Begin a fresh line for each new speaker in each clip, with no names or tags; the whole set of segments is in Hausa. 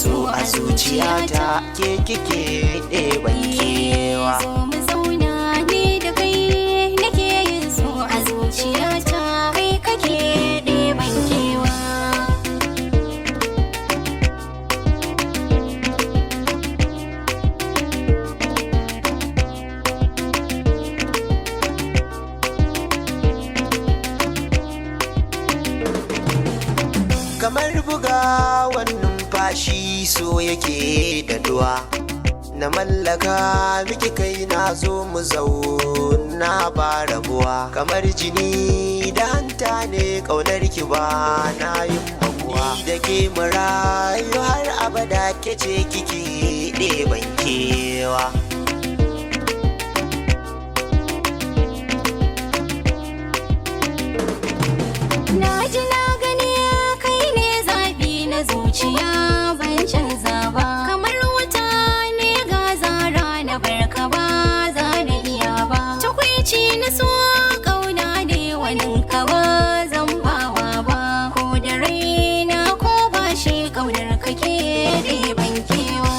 so a zuciyata ke kike ɗeban kewa.
Zo mu zauna ni da kai nake yin so a zuciyata kai kake ɗeban kewa.
Kamar bugawan numfashi so yake da duwa, na mallaka miki kai na zo mu zauna ba rabuwa. Kamar jini da hanta ne ƙaunar ki ba na yin makuwa. Ni da ke mu rayu har abada ke ce kike ɗeban kewa.
Na ji na gani kai ne zabi na zuciya ban canza ba. Kamar wuta ne ga zara na barka ba za na iya ba. Tukwici na so ƙauna ne wani ka ba zan bawa ba. Ko da raina ko ba shi ƙaunar kake ɗeban kewa.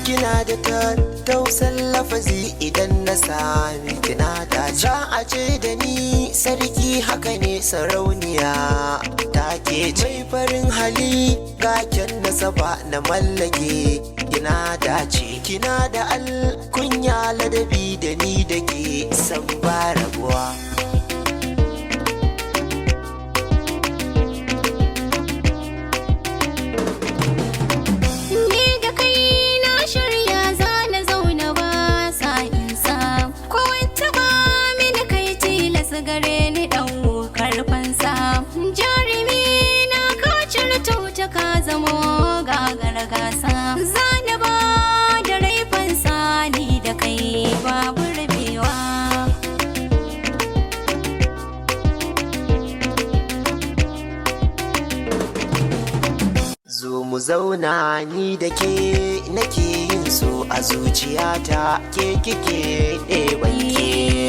Kina da tattausan lafazi idan na sami kina da za a ce da ni sarki haka ne sarauniya ta ke ce. Mai farin hali gaken nasaba na mallake kina dace. Kina da alkunya ladabi da ni da ke san ba rabuwa.
Gare ni ɗaukar fansa jarumi na ka cirto ta ka zamo gagar gasa. Zani ba da rai fansa ni da kai babu rabewa.
Zo mu zauna ni da ke nake yin so a zuciyata ke kike ɗeban kewa.